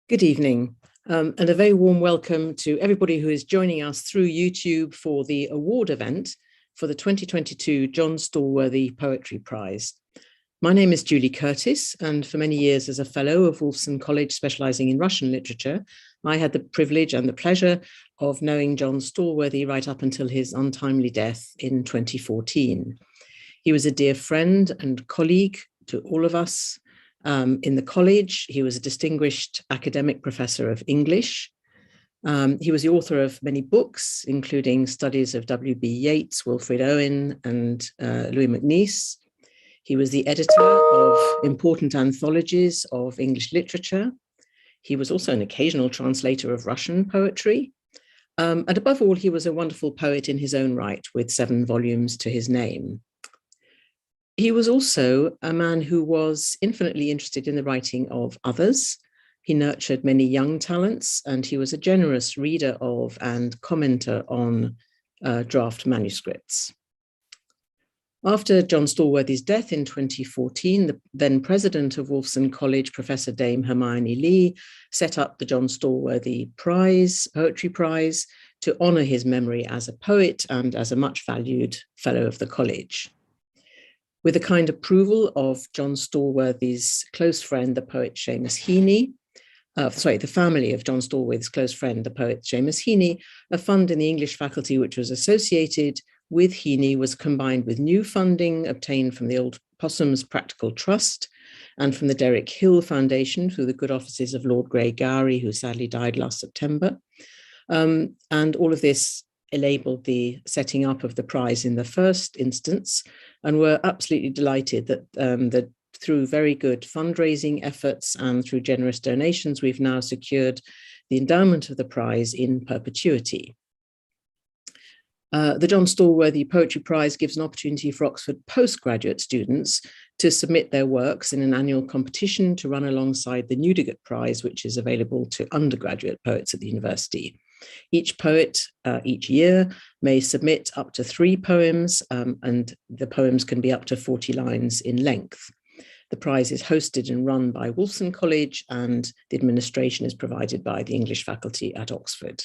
Good evening, and a very warm welcome to everybody who is joining us through YouTube for the award event for the 2022 John Stalworthy Poetry Prize. My name is Julie Curtis, and for many years as a fellow of Wolfson College specializing in Russian literature, I had the privilege and the pleasure of knowing John Stalworthy right up until his untimely death in 2014. He was a dear friend and colleague to all of us. In the college, he was a distinguished academic professor of English. He was the author of many books, including studies of W.B. Yeats, Wilfred Owen, and Louis MacNeice. He was the editor of important anthologies of English literature. He was also an occasional translator of Russian poetry. And above all, he was a wonderful poet in his own right, with 7 volumes to his name. He was also a man who was infinitely interested in the writing of others. He nurtured many young talents, and he was a generous reader of and commenter on draft manuscripts. After John Stalworthy's death in 2014, the then president of Wolfson College, Professor Dame Hermione Lee, set up the John Stalworthy Prize, Poetry Prize, to honor his memory as a poet and as a much valued fellow of the college. With the kind approval of John Stalworthy's close friend, the poet Seamus Heaney, the family of John Stalworthy's close friend, the poet Seamus Heaney, a fund in the English faculty which was associated with Heaney was combined with new funding obtained from the Old Possums Practical Trust and from the Derrick Hill Foundation through the good offices of Lord Grey Gowrie, who sadly died last September. And all of this enabled the setting up of the prize in the first instance, and we're absolutely delighted that through very good fundraising efforts and through generous donations, we've now secured the endowment of the prize in perpetuity. The John Stalworthy Poetry Prize gives an opportunity for Oxford postgraduate students to submit their works in an annual competition to run alongside the Newdigate Prize, which is available to undergraduate poets at the university. Each poet each year may submit up to 3 poems, and the poems can be up to 40 lines in length. The prize is hosted and run by Wolfson College, and the administration is provided by the English faculty at Oxford.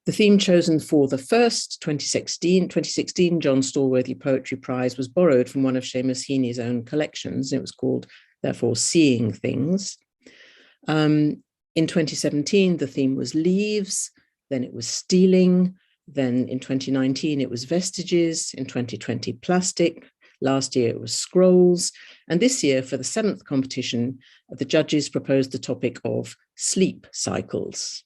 The theme chosen for the first 2016 John Stalworthy Poetry Prize was borrowed from one of Seamus Heaney's own collections. It was called, therefore, Seeing Things. In 2017, the theme was leaves, then it was stealing, then in 2019, it was vestiges, in 2020, plastic, last year it was scrolls, and this year, for the 7th competition, the judges proposed the topic of sleep cycles.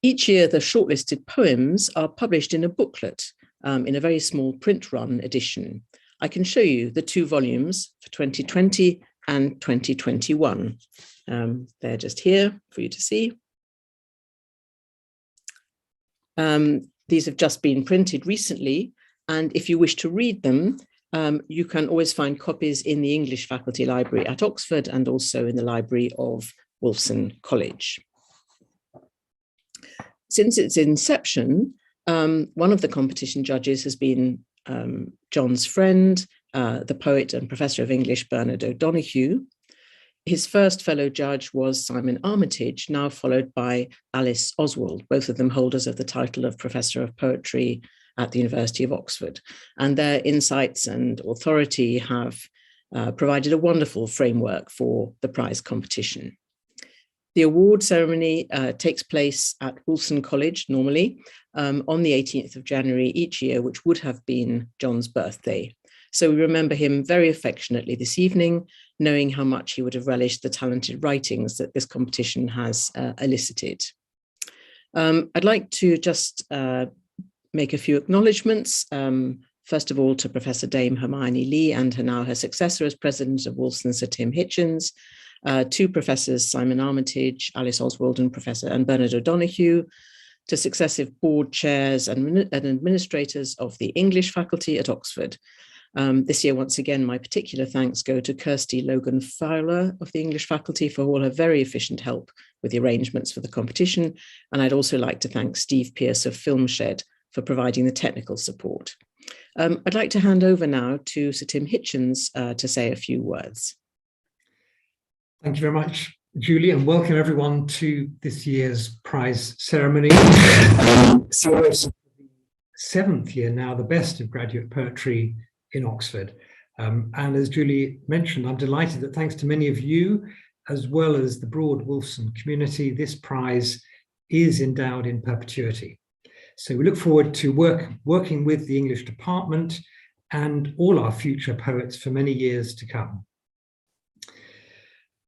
Each year, the shortlisted poems are published in a booklet in a very small print run edition. I can show you the 2 volumes for 2020 and 2021. They're just here for you to see. These have just been printed recently, and if you wish to read them, you can always find copies in the English faculty library at Oxford and also in the library of Wolfson College. Since its inception, one of the competition judges has been John's friend, the poet and professor of English, Bernard O'Donoghue. His first fellow judge was Simon Armitage, now followed by Alice Oswald, both of them holders of the title of Professor of Poetry at the University of Oxford. And their insights and authority have provided a wonderful framework for the prize competition. The award ceremony takes place at Wolfson College normally on the 18th of January each year, which would have been John's birthday. So we remember him very affectionately this evening, knowing how much he would have relished the talented writings that this competition has elicited. I'd like to just make a few acknowledgements. First of all, to Professor Dame Hermione Lee and her successor as president of Wolfson, Sir Tim Hitchens, to Professors Simon Armitage, Alice Oswald, and Bernard O'Donoghue, to successive board chairs and administrators of the English faculty at Oxford. This year, once again, my particular thanks go to Kirsty Logan Fowler of the English faculty for all her very efficient help with the arrangements for the competition. And I'd also like to thank Steve Pearce of Filmshed for providing the technical support. I'd like to hand over now to Sir Tim Hitchens to say a few words. Thank you very much, Julie, and welcome everyone to this year's prize ceremony. So it's the 7th year now, the best of graduate poetry in Oxford. And as Julie mentioned, I'm delighted that thanks to many of you, as well as the broad Wolfson community, this prize is endowed in perpetuity. So we look forward to working with the English department and all our future poets for many years to come.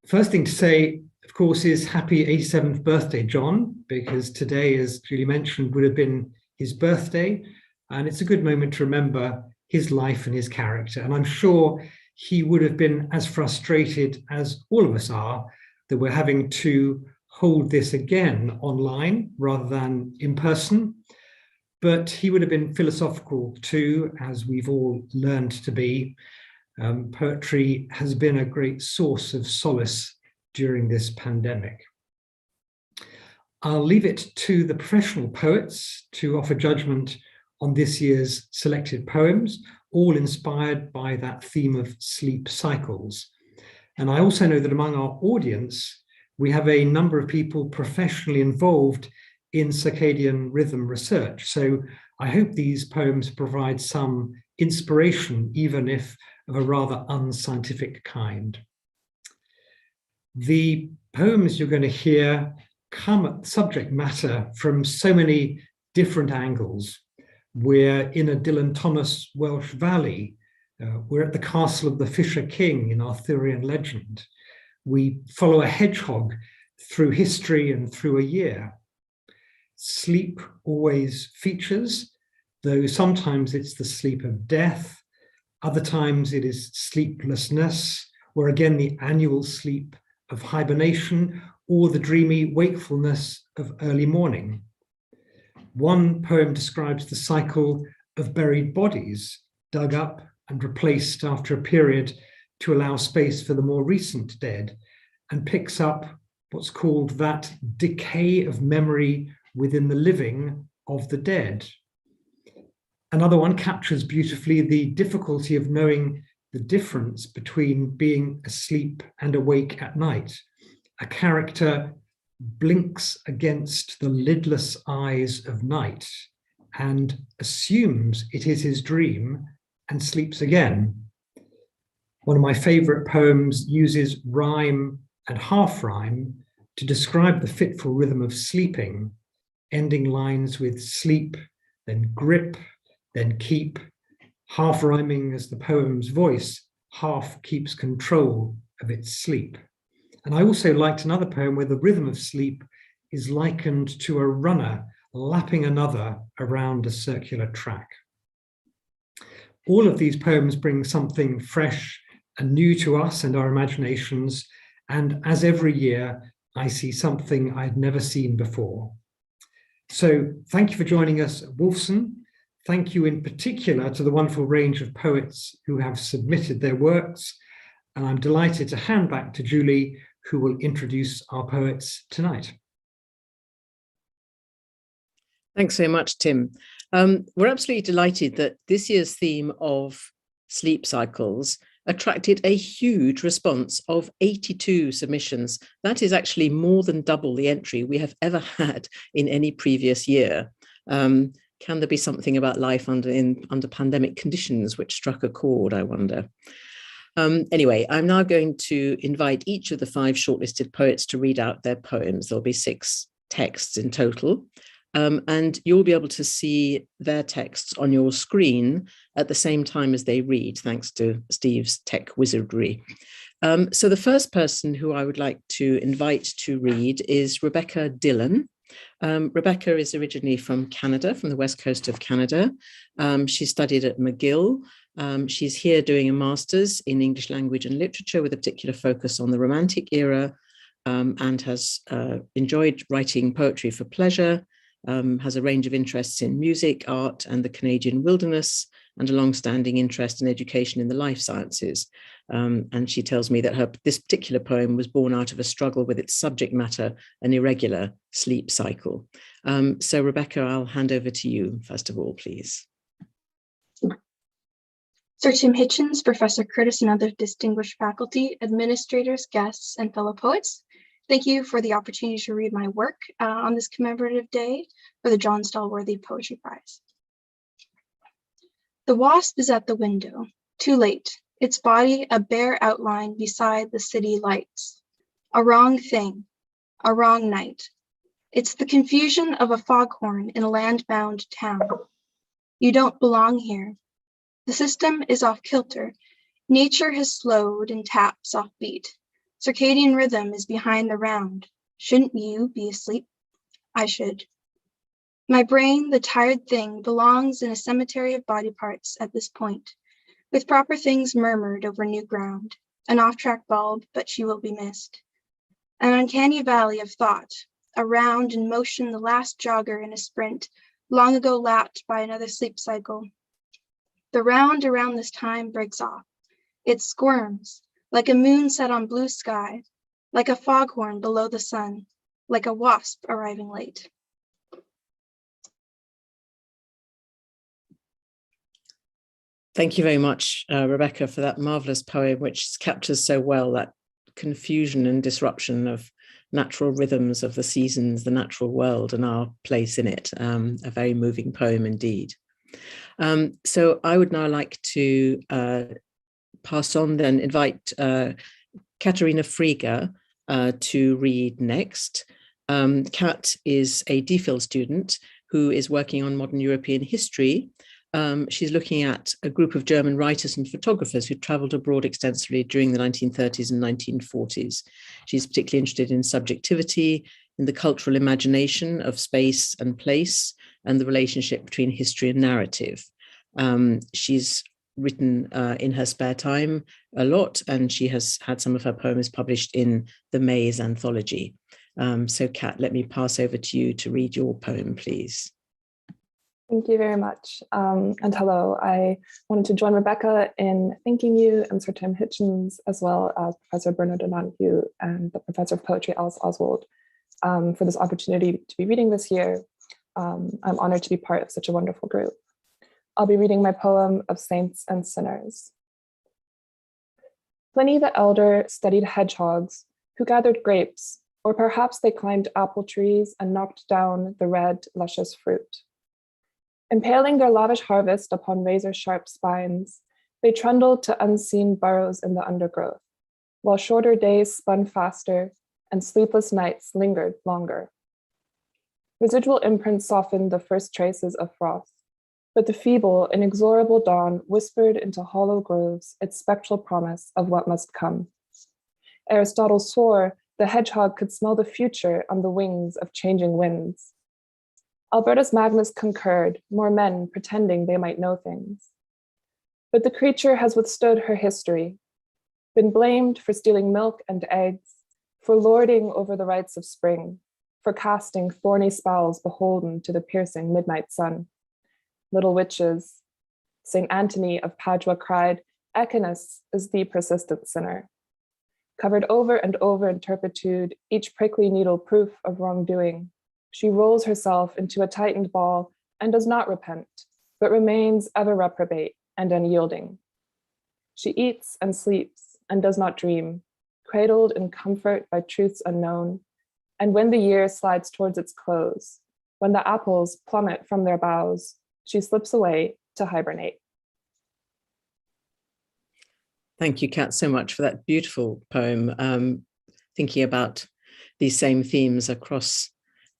First thing to say, of course, is happy 87th birthday, John, because today, as Julie mentioned, would have been his birthday. And it's a good moment to remember his life and his character. And I'm sure he would have been as frustrated as all of us are that we're having to hold this again online rather than in person. But he would have been philosophical too, as we've all learned to be. Poetry has been a great source of solace during this pandemic. I'll leave it to the professional poets to offer judgment on this year's selected poems, all inspired by that theme of sleep cycles. And I also know that among our audience, we have a number of people professionally involved in circadian rhythm research. So I hope these poems provide some inspiration, even if of a rather unscientific kind. The poems you're going to hear come at subject matter from so many different angles. We're in a Dillon Thomas Welsh valley. We're at the castle of the Fisher King in Arthurian legend. We follow a hedgehog through history and through a year. Sleep always features, though sometimes it's the sleep of death. Other times it is sleeplessness, or again the annual sleep of hibernation, or the dreamy wakefulness of early morning. One poem describes the cycle of buried bodies, dug up and replaced after a period to allow space for the more recent dead, and picks up what's called that decay of memory within the living of the dead. Another one captures beautifully the difficulty of knowing the difference between being asleep and awake at night. A character blinks against the lidless eyes of night and assumes it is his dream and sleeps again. One of my favorite poems uses rhyme and half rhyme to describe the fitful rhythm of sleeping, ending lines with sleep, then grip, then keep, half rhyming as the poem's voice half keeps control of its sleep. And I also liked another poem where the rhythm of sleep is likened to a runner lapping another around a circular track. All of these poems bring something fresh and new to us and our imaginations, and as every year, I see something I'd never seen before. So thank you for joining us at Wolfson. Thank you in particular to the wonderful range of poets who have submitted their works. And I'm delighted to hand back to Julie, who will introduce our poets tonight. Thanks so much, Tim. We're absolutely delighted that this year's theme of sleep cycles attracted a huge response of 82 submissions. That is actually more than double the entry we have ever had in any previous year. Can there be something about life under pandemic conditions which struck a chord, I wonder? Anyway, I'm now going to invite each of the 5 shortlisted poets to read out their poems. There'll be 6 texts in total, and you'll be able to see their texts on your screen at the same time as they read, thanks to Steve's tech wizardry. So the first person who I would like to invite to read is Rebecca Dillon. Rebecca is originally from Canada, from the west coast of Canada. She studied at McGill. She's here doing a master's in English language and literature with a particular focus on the Romantic era, and has enjoyed writing poetry for pleasure, has a range of interests in music, art, and the Canadian wilderness, and a long-standing interest in education in the life sciences. And she tells me that this particular poem was born out of a struggle with its subject matter, an irregular sleep cycle. So Rebecca, I'll hand over to you, first of all, please. Sir Tim Hitchens, Professor Curtis, and other distinguished faculty, administrators, guests, and fellow poets, Thank you for the opportunity to read my work on this commemorative day for the John Stalworthy Poetry Prize. The wasp is at the window, too late, its body a bare outline beside the city lights. A wrong thing, a wrong night. It's the confusion of a foghorn in a land-bound town. You don't belong here. The system is off kilter. Nature has slowed and taps off beat. Circadian rhythm is behind the round. Shouldn't you be asleep? I should. My brain, the tired thing, belongs in a cemetery of body parts at this point, with proper things murmured over new ground, an off-track bulb, but she will be missed. An uncanny valley of thought, around in motion the last jogger in a sprint, long ago lapped by another sleep cycle. The round around this time breaks off. It squirms, like a moon set on blue sky, like a foghorn below the sun, like a wasp arriving late. Thank you very much, Rebecca, for that marvelous poem, which captures so well that confusion and disruption of natural rhythms of the seasons, the natural world, and our place in it. A very moving poem indeed. So I would now like to pass on, then invite Katarina Friega to read next. Kat is a DPhil student who is working on modern European history. She's looking at a group of German writers and photographers who traveled abroad extensively during the 1930s and 1940s. She's particularly interested in subjectivity, in the cultural imagination of space and place, and the relationship between history and narrative. She's written in her spare time a lot, and she has had some of her poems published in the Maze anthology. So Kat, let me pass over to you to read your poem, please. Thank you very much. And hello, I wanted to join Rebecca in thanking you and Sir Tim Hitchens, as well as Professor Bernard Donahue and the Professor of Poetry, Alice Oswald, for this opportunity to be reading this year. I'm honored to be part of such a wonderful group. I'll be reading my poem of Saints and Sinners. Pliny the Elder studied hedgehogs who gathered grapes, or perhaps they climbed apple trees and knocked down the red, luscious fruit. Impaling their lavish harvest upon razor-sharp spines, they trundled to unseen burrows in the undergrowth, while shorter days spun faster and sleepless nights lingered longer. Residual imprints softened the first traces of frost, but the feeble, inexorable dawn whispered into hollow groves its spectral promise of what must come. Aristotle swore the hedgehog could smell the future on the wings of changing winds. Albertus Magnus concurred, more men pretending they might know things. But the creature has withstood her history, been blamed for stealing milk and eggs, for lording over the rites of spring, for casting thorny spells beholden to the piercing midnight sun. Little witches. St. Anthony of Padua cried, Echinus is the persistent sinner. Covered over and over in turpitude, each prickly needle proof of wrongdoing, she rolls herself into a tightened ball and does not repent, but remains ever reprobate and unyielding. She eats and sleeps and does not dream, cradled in comfort by truths unknown. And when the year slides towards its close, when the apples plummet from their boughs, she slips away to hibernate. Thank you, Kat, so much for that beautiful poem, thinking about these same themes across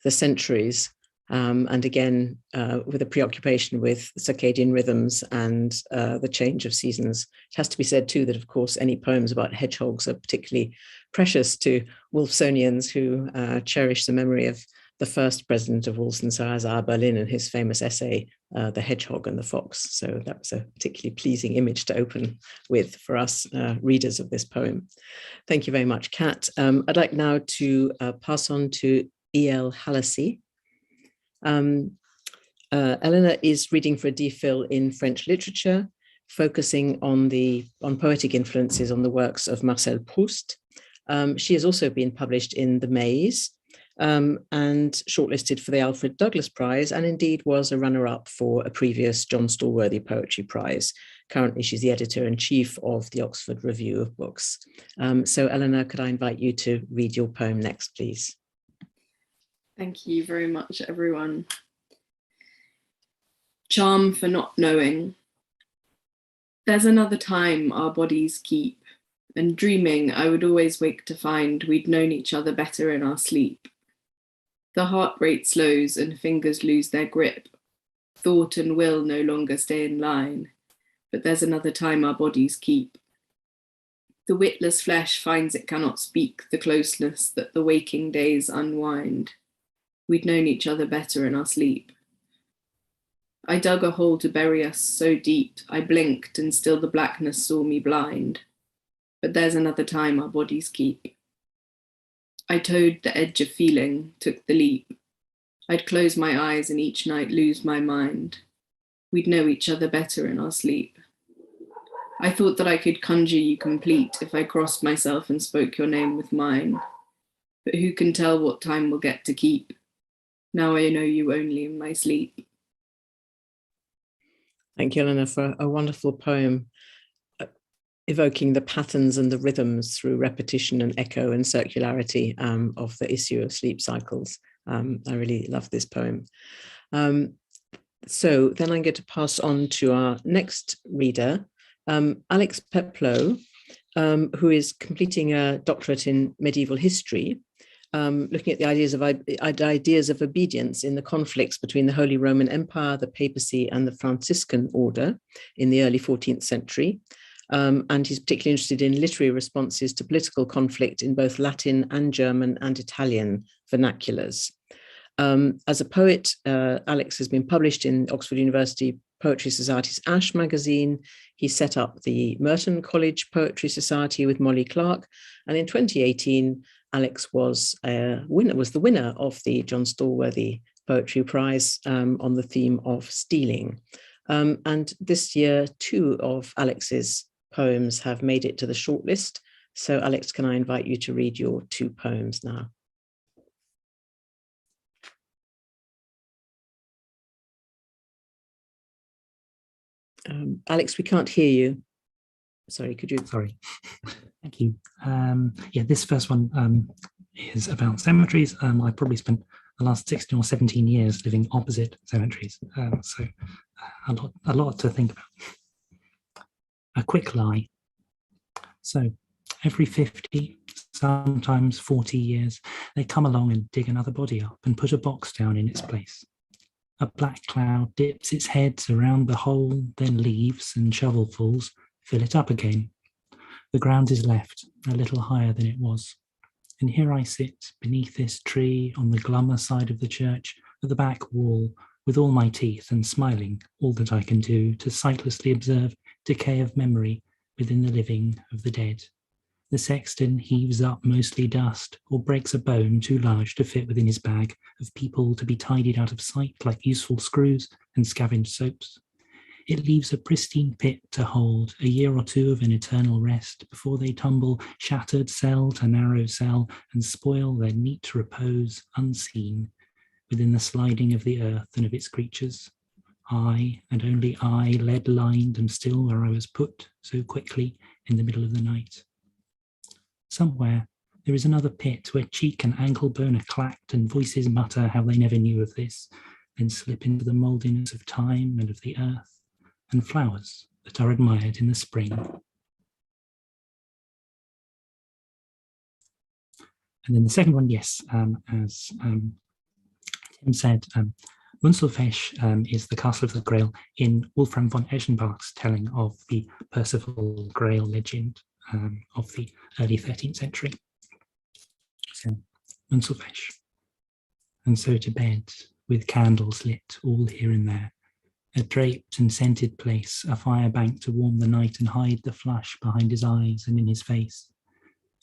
the centuries, and again, with a preoccupation with circadian rhythms and the change of seasons. It has to be said too that, of course, any poems about hedgehogs are particularly precious to Wolfsonians who cherish the memory of the first president of Wolfson, Berlin, and his famous essay, The Hedgehog and the Fox. So that was a particularly pleasing image to open with for us readers of this poem. Thank you very much, Kat. I'd like now to pass on to E.L. Halesey. Eleanor is reading for a DPhil in French literature, focusing on poetic influences on the works of Marcel Proust. She has also been published in The Maze, and shortlisted for the Alfred Douglas Prize, and indeed was a runner-up for a previous John Stalworthy Poetry Prize. Currently, she's the editor-in-chief of the Oxford Review of Books. So Eleanor, could I invite you to read your poem next, please? Thank you very much, everyone. Charm for not knowing. There's another time our bodies keep, and dreaming I would always wake to find we'd known each other better in our sleep. The heart rate slows and fingers lose their grip. Thought and will no longer stay in line, but there's another time our bodies keep. The witless flesh finds it cannot speak the closeness that the waking days unwind. We'd known each other better in our sleep. I dug a hole to bury us so deep, I blinked and still the blackness saw me blind. But there's another time our bodies keep. I towed the edge of feeling, took the leap. I'd close my eyes and each night lose my mind. We'd know each other better in our sleep. I thought that I could conjure you complete if I crossed myself and spoke your name with mine. But who can tell what time we'll get to keep? Now I know you only in my sleep. Thank you, Eleanor, for a wonderful poem, evoking the patterns and the rhythms through repetition and echo and circularity of the issue of sleep cycles. I really love this poem. So then I'm going to pass on to our next reader, Alex Peplow, who is completing a doctorate in medieval history, looking at the ideas of obedience in the conflicts between the Holy Roman Empire, the papacy, and the Franciscan order in the early 14th century. And he's particularly interested in literary responses to political conflict in both Latin and German and Italian vernaculars. As a poet, Alex has been published in Oxford University Poetry Society's Ash magazine. He set up the Merton College Poetry Society with Molly Clark, and in 2018, Alex was the winner of the John Stalworthy Poetry Prize on the theme of stealing. And this year, 2 of Alex's poems have made it to the shortlist. So Alex, can I invite you to read your 2 poems now? Alex, we can't hear you. Sorry, could you? Sorry. Thank you. Yeah, this first one is about cemeteries. I probably spent the last 16 or 17 years living opposite cemeteries, so a lot to think about. A quick lie. So every 50, sometimes 40 years, they come along and dig another body up and put a box down in its place. A black cloud dips its head around the hole, then leaves and shovelfuls fill it up again. The ground is left a little higher than it was. And here I sit beneath this tree on the glummer side of the church at the back wall with all my teeth and smiling all that I can do to sightlessly observe decay of memory within the living of the dead. The sexton heaves up mostly dust or breaks a bone too large to fit within his bag of people to be tidied out of sight like useful screws and scavenged soaps. It leaves a pristine pit to hold a year or 2 of an eternal rest before they tumble shattered cell to narrow cell and spoil their neat repose unseen within the sliding of the earth and of its creatures. I, and only I, lead-lined and still where I was put so quickly in the middle of the night. Somewhere there is another pit where cheek and ankle bone are clacked and voices mutter how they never knew of this, then slip into the mouldiness of time and of the earth, and flowers that are admired in the spring. And then the second one, yes, as Tim said, Munselfesch is the castle of the Grail in Wolfram von Eschenbach's telling of the Percival Grail legend of the early 13th century. So, Munselfesch. And so to bed, with candles lit all here and there, a draped and scented place, a fire bank to warm the night and hide the flush behind his eyes and in his face.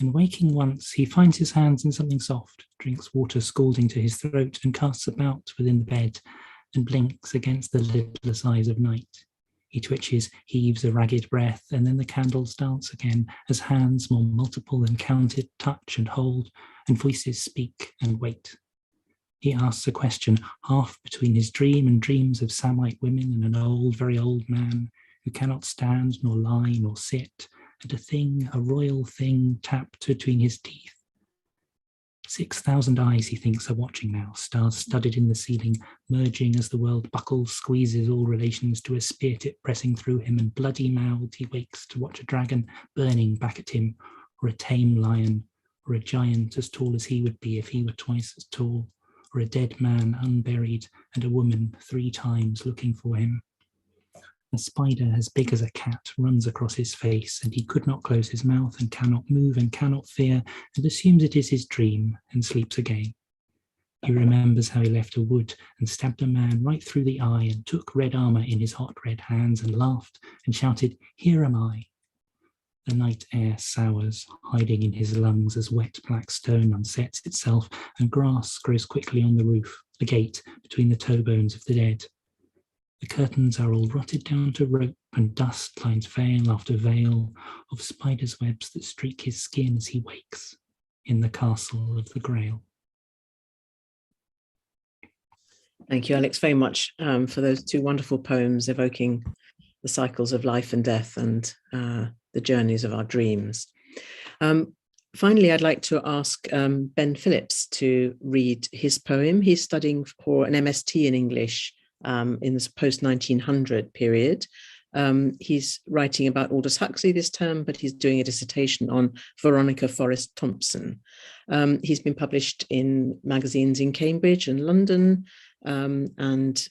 And waking once, he finds his hands in something soft, drinks water scalding to his throat, and casts about within the bed and blinks against the lidless eyes of night. He twitches, heaves a ragged breath, and then the candles dance again as hands more multiple and counted touch and hold, and voices speak and wait he asks a question half between his dream and dreams of Samite women and an old, very old man who cannot stand nor lie nor sit, and a thing, a royal thing, tapped between his teeth. 6,000 eyes, he thinks, are watching now, stars studded in the ceiling, merging as the world buckles, squeezes all relations to a spear tip pressing through him, and bloody-mouthed he wakes to watch a dragon burning back at him, or a tame lion, or a giant as tall as he would be if he were twice as tall, or a dead man unburied, and a woman 3 times looking for him. A spider as big as a cat runs across his face, and he could not close his mouth, and cannot move, and cannot fear, and assumes it is his dream, and sleeps again. He remembers how he left a wood, and stabbed a man right through the eye, and took red armor in his hot red hands, and laughed, and shouted, "Here am I." The night air sours, hiding in his lungs as wet black stone unsets itself, and grass grows quickly on the roof, the gate between the toe bones of the dead. The curtains are all rotted down to rope, and dust lines veil after veil of spiders' webs that streak his skin as he wakes in the castle of the Grail. Thank you, Alex, very much for those 2 wonderful poems evoking the cycles of life and death and the journeys of our dreams. Finally, I'd like to ask Ben Phillips to read his poem. He's studying for an MST in English in this post-1900 period. He's writing about Aldous Huxley this term, but he's doing a dissertation on Veronica Forrest Thompson. He's been published in magazines in Cambridge and London, and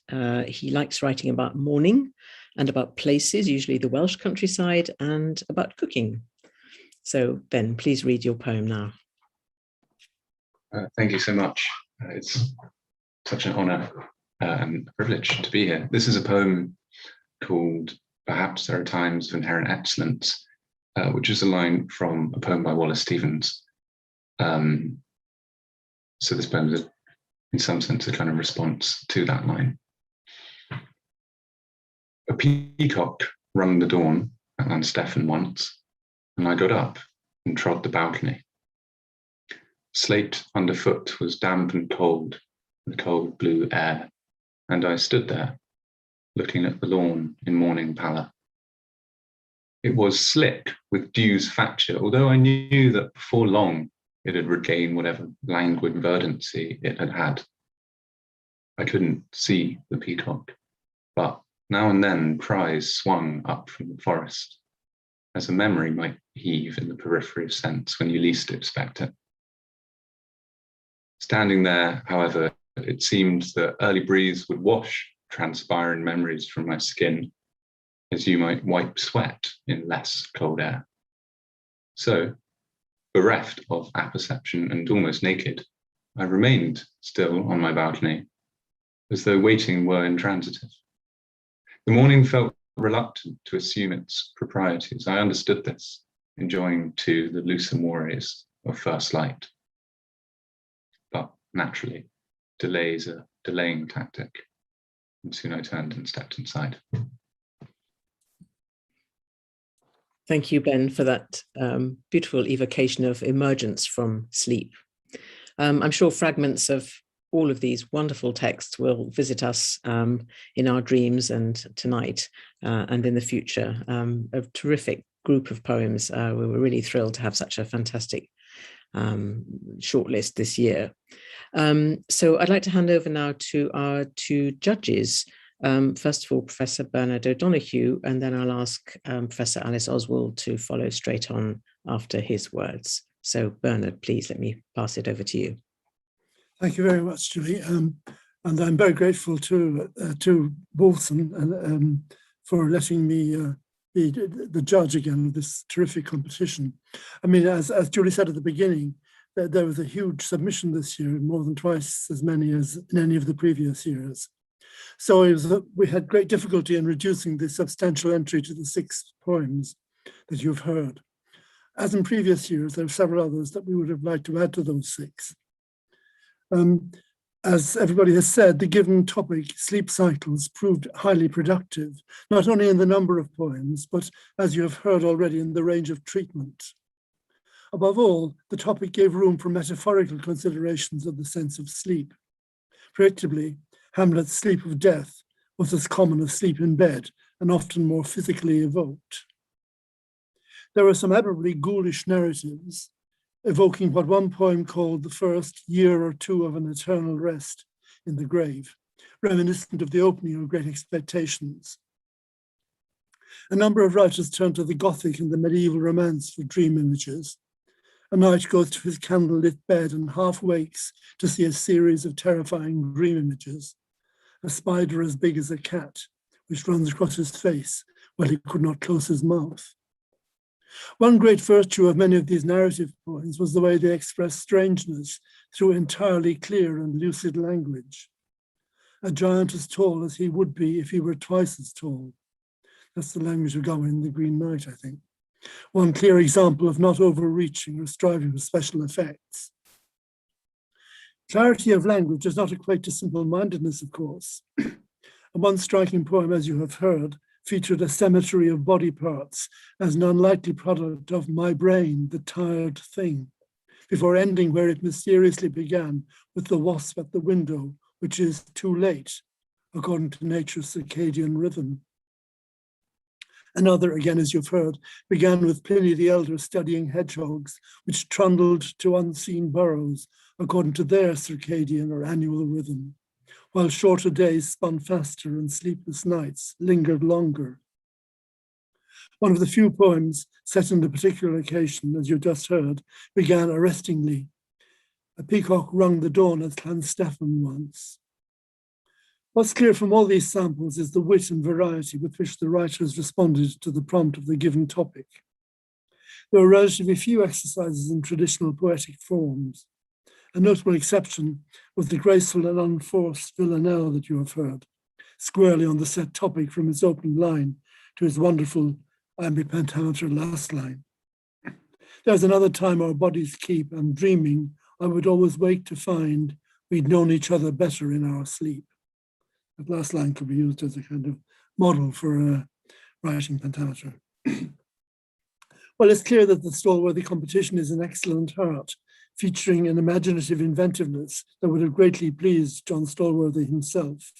he likes writing about mourning and about places, usually the Welsh countryside, and about cooking. So, Ben, please read your poem now. Thank you so much. It's such an honour and a privilege to be here. This is a poem called "Perhaps There Are Times of Inherent Excellence," which is a line from a poem by Wallace Stevens. So this poem is, in some sense, a kind of response to that line. A peacock rung the dawn at Llanstefan once, and I got up and trod the balcony. Slate underfoot was damp and cold, the cold blue air, and I stood there, looking at the lawn in morning pallor. It was slick with dew's facture, although I knew that before long it had regained whatever languid verdancy it had had. I couldn't see the peacock, but now and then cries swung up from the forest, as a memory might heave in the periphery of sense when you least expect it. Standing there, however, it seemed the early breeze would wash transpiring memories from my skin, as you might wipe sweat in less cold air. So, bereft of apperception and almost naked, I remained still on my balcony, as though waiting were intransitive. The morning felt reluctant to assume its proprieties. I understood this, enjoying too the looser mores of first light. But naturally, delay is a delaying tactic, and soon I turned and stepped inside. Thank you, Ben, for that beautiful evocation of emergence from sleep. I'm sure fragments of all of these wonderful texts will visit us in our dreams and tonight and in the future. A terrific group of poems. We were really thrilled to have such a fantastic shortlist this year. So I'd like to hand over now to our 2 judges. First of all, Professor Bernard O'Donoghue, and then I'll ask Professor Alice Oswald to follow straight on after his words. So Bernard, please let me pass it over to you. Thank you very much, Julie. And I'm very grateful to both for letting me be the judge again of this terrific competition. I mean, as Julie said at the beginning, there was a huge submission this year, more than twice as many as in any of the previous years. So we had great difficulty in reducing the substantial entry to the 6 poems that you've heard. As in previous years, there are several others that we would have liked to add to those 6. As everybody has said, the given topic, sleep cycles, proved highly productive, not only in the number of poems, but as you have heard already, in the range of treatment. Above all, the topic gave room for metaphorical considerations of the sense of sleep. Predictably, Hamlet's sleep of death was as common as sleep in bed and often more physically evoked. There are some admirably ghoulish narratives evoking what one poem called the first year or two of an eternal rest in the grave, reminiscent of the opening of Great Expectations. A number of writers turn to the Gothic and the medieval romance for dream images. A knight goes to his candlelit bed and half wakes to see a series of terrifying dream images. A spider as big as a cat, which runs across his face while he could not close his mouth. One great virtue of many of these narrative poems was the way they expressed strangeness through entirely clear and lucid language. A giant as tall as he would be if he were twice as tall. That's the language of Gawain the Green Knight, I think. One clear example of not overreaching or striving for special effects. Clarity of language does not equate to simple-mindedness, of course. And one striking poem, as you have heard, featured a cemetery of body parts as an unlikely product of my brain, the tired thing, before ending where it mysteriously began with the wasp at the window, which is too late, according to nature's circadian rhythm. Another, again, as you've heard, began with Pliny the Elder studying hedgehogs, which trundled to unseen burrows, according to their circadian or annual rhythm, while shorter days spun faster and sleepless nights lingered longer. One of the few poems set on a particular occasion, as you just heard, began arrestingly. A peacock rung the dawn at Llanstefan once. What's clear from all these samples is the wit and variety with which the writers responded to the prompt of the given topic. There were relatively few exercises in traditional poetic forms. A notable exception was the graceful and unforced villanelle that you have heard, squarely on the set topic from its opening line to its wonderful iambic pentameter last line. There's another time our bodies keep, and dreaming, I would always wake to find we'd known each other better in our sleep. That last line could be used as a kind of model for writing pentameter. Well, it's clear that the Stalworthy competition is an excellent art, featuring an imaginative inventiveness that would have greatly pleased John Stallworthy himself.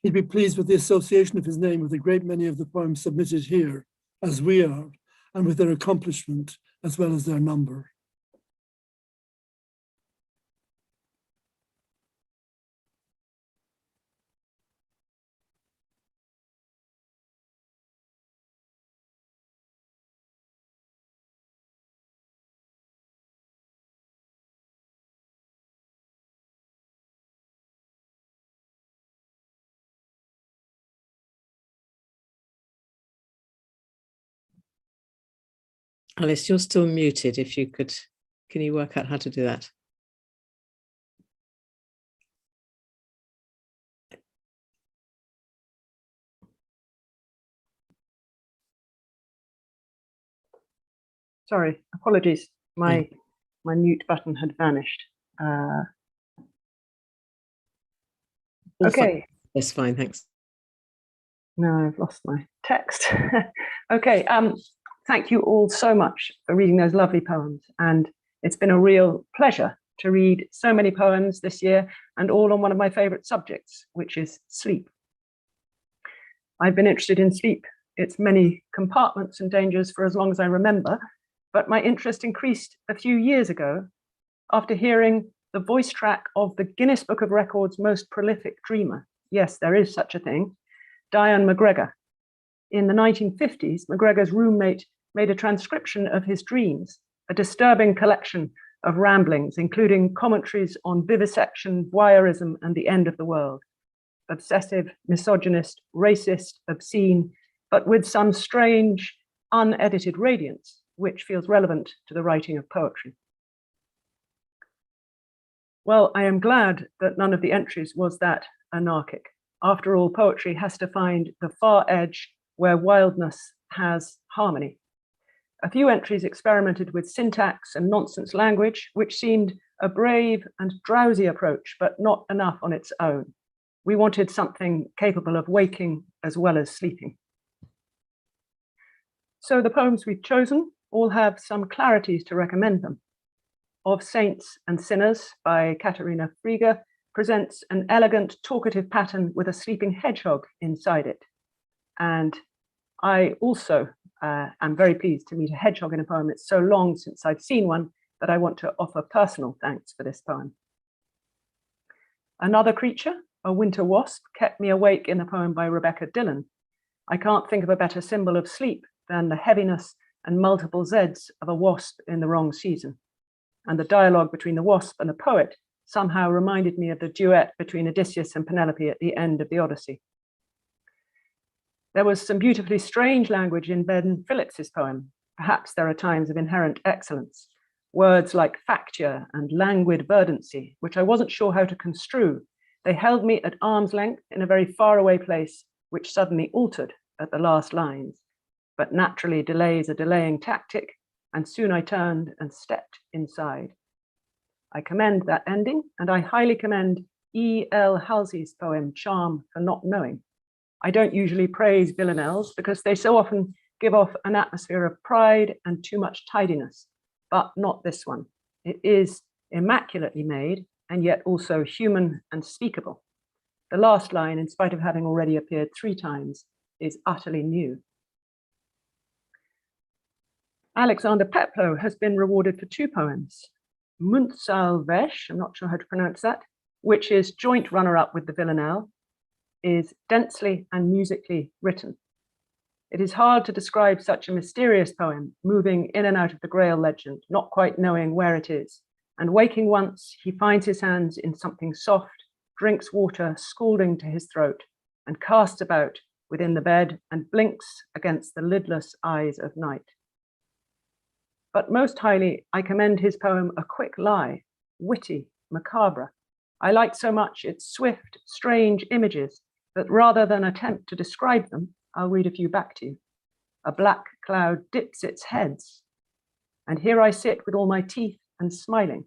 He'd be pleased with the association of his name with a great many of the poems submitted here, as we are, and with their accomplishment as well as their number. Alice, you're still muted. If you could, can you work out how to do that? Sorry, apologies. My mute button had vanished. Okay. That's fine, thanks. No, I've lost my text. Okay, thank you all so much for reading those lovely poems. And it's been a real pleasure to read so many poems this year, and all on one of my favorite subjects, which is sleep. I've been interested in sleep, its many compartments and dangers for as long as I remember, but my interest increased a few years ago after hearing the voice track of the Guinness Book of Records' most prolific dreamer. Yes, there is such a thing, Diane Mcgregor. In the 1950s, McGregor's roommate made a transcription of his dreams, a disturbing collection of ramblings, including commentaries on vivisection, voyeurism, and the end of the world. Obsessive, misogynist, racist, obscene, but with some strange, unedited radiance, which feels relevant to the writing of poetry. Well, I am glad that none of the entries was that anarchic. After all, poetry has to find the far edge where wildness has harmony. A few entries experimented with syntax and nonsense language, which seemed a brave and drowsy approach, but not enough on its own. We wanted something capable of waking as well as sleeping. So the poems we've chosen all have some clarities to recommend them. Of Saints and Sinners by Katarina Friega presents an elegant, talkative pattern with a sleeping hedgehog inside it. And I also am very pleased to meet a hedgehog in a poem. It's so long since I've seen one that I want to offer personal thanks for this poem. Another creature, a winter wasp, kept me awake in a poem by Rebecca Dillon. I can't think of a better symbol of sleep than the heaviness and multiple Zs of a wasp in the wrong season. And the dialogue between the wasp and the poet somehow reminded me of the duet between Odysseus and Penelope at the end of the Odyssey. There was some beautifully strange language in Ben Phillips's poem. Perhaps there are times of inherent excellence. Words like facture and languid verdancy, which I wasn't sure how to construe. They held me at arm's length in a very faraway place, which suddenly altered at the last lines. But naturally, delays a delaying tactic, and soon I turned and stepped inside. I commend that ending, and I highly commend E.L. Halsey's poem, Charm for Not Knowing. I don't usually praise villanelles because they so often give off an atmosphere of pride and too much tidiness, but not this one. It is immaculately made and yet also human and speakable. The last line, in spite of having already appeared 3 times, is utterly new. Alexander Peplow has been rewarded for 2 poems. Muntsalvesh, I'm not sure how to pronounce that, which is joint runner-up with the villanelle, is densely and musically written. It is hard to describe such a mysterious poem, moving in and out of the Grail legend, not quite knowing where it is. And waking once, he finds his hands in something soft, drinks water scalding to his throat, and casts about within the bed and blinks against the lidless eyes of night. But most highly, I commend his poem A Quick Lie, witty, macabre. I like so much its swift, strange images that rather than attempt to describe them, I'll read a few back to you. A black cloud dips its heads, and here I sit with all my teeth and smiling.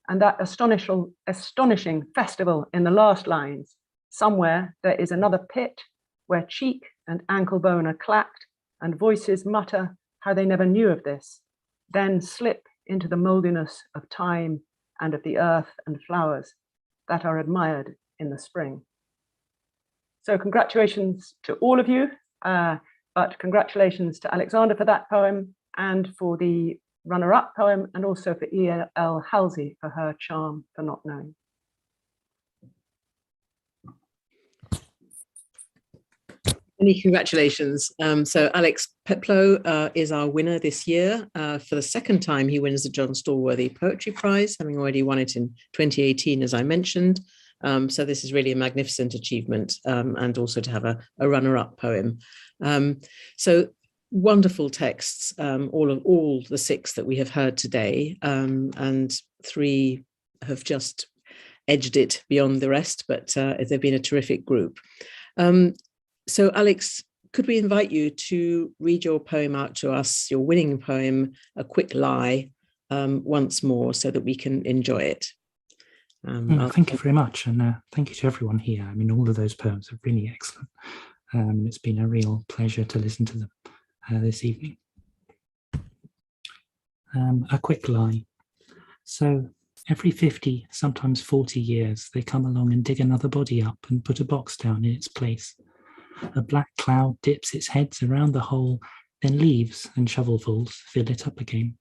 And that astonishing festival in the last lines, somewhere there is another pit where cheek and ankle bone are clacked and voices mutter how they never knew of this, then slip into the moldiness of time and of the earth and flowers that are admired in the spring. So congratulations to all of you, but congratulations to Alexander for that poem and for the runner-up poem, and also for E.L. Halsey for her Charm for Not Knowing. Many congratulations. So Alex Peplow is our winner this year. For the 2nd time, he wins the John Stalworthy Poetry Prize, having already won it in 2018, as I mentioned. So this is really a magnificent achievement, and also to have a runner-up poem. So wonderful texts, all the 6 that we have heard today, and 3 have just edged it beyond the rest, but they've been a terrific group. So Alex, could we invite you to read your poem out to us, your winning poem, A Quick Lie, once more so that we can enjoy it? Thank you very much, and thank you to everyone here. I mean, all of those poems are really excellent. It's been a real pleasure to listen to them this evening. A Quick Lie. So every 50, sometimes 40 years, they come along and dig another body up and put a box down in its place. A black cloud dips its heads around the hole, then leaves and shovelfuls fill it up again.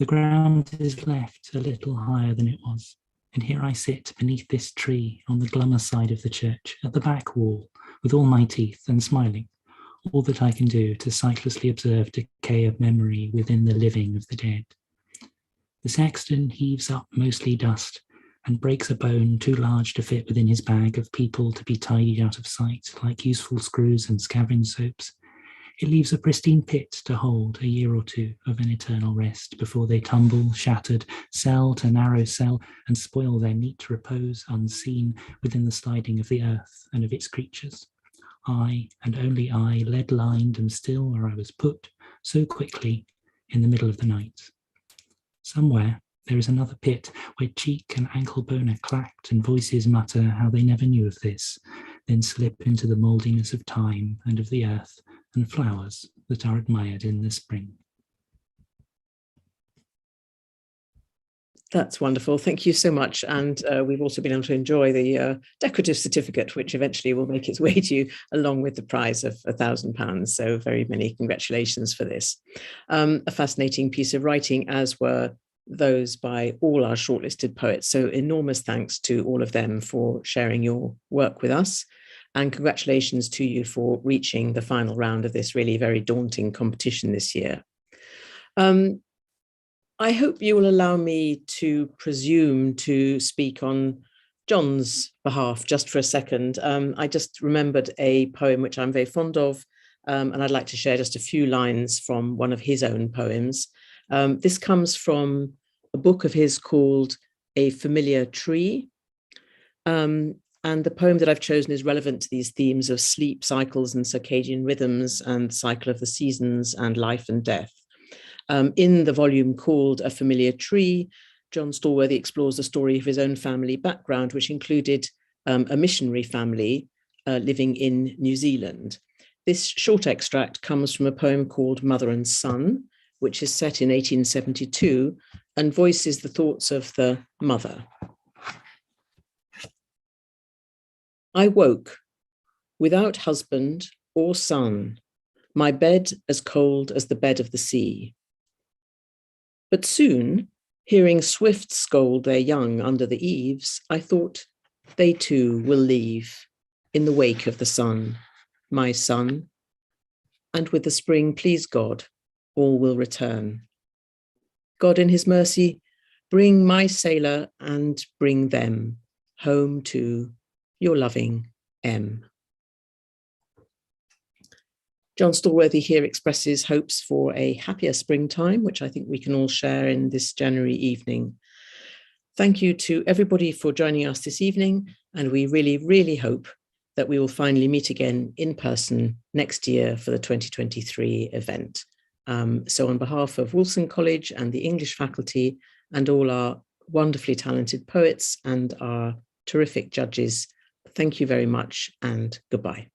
The ground is left a little higher than it was, and here I sit beneath this tree on the glummer side of the church at the back wall, with all my teeth and smiling, all that I can do to sightlessly observe decay of memory within the living of the dead. The sexton heaves up mostly dust and breaks a bone too large to fit within his bag of people to be tidied out of sight like useful screws and scavenge soaps. It leaves a pristine pit to hold a year or 2 of an eternal rest before they tumble, shattered, cell to narrow cell, and spoil their neat repose unseen within the sliding of the earth and of its creatures. I, and only I, lead-lined and still where I was put, so quickly, in the middle of the night. Somewhere there is another pit where cheek and ankle bone are clacked and voices mutter how they never knew of this, then slip into the mouldiness of time and of the earth and flowers that are admired in the spring. That's wonderful. Thank you so much. And we've also been able to enjoy the decorative certificate, which eventually will make its way to you, along with the prize of £1,000. So very many congratulations for this. A fascinating piece of writing, as were those by all our shortlisted poets. So enormous thanks to all of them for sharing your work with us. And congratulations to you for reaching the final round of this really very daunting competition this year. I hope you will allow me to presume to speak on John's behalf just for a second. I just remembered a poem which I'm very fond of, and I'd like to share just a few lines from one of his own poems. This comes from a book of his called A Familiar Tree. And the poem that I've chosen is relevant to these themes of sleep cycles and circadian rhythms and cycle of the seasons and life and death. In the volume called A Familiar Tree, John Stalworthy explores the story of his own family background, which included a missionary family living in New Zealand. This short extract comes from a poem called Mother and Son, which is set in 1872 and voices the thoughts of the mother. I woke without husband or son, my bed as cold as the bed of the sea. But soon, hearing swifts scold their young under the eaves, I thought they too will leave in the wake of the sun, my son. And with the spring, please God, all will return. God in his mercy, bring my sailor and bring them home to your loving M. John Stalworthy here expresses hopes for a happier springtime, which I think we can all share in this January evening. Thank you to everybody for joining us this evening, and we really, really hope that we will finally meet again in person next year for the 2023 event. So on behalf of Wolfson College and the English faculty and all our wonderfully talented poets and our terrific judges, thank you very much and goodbye.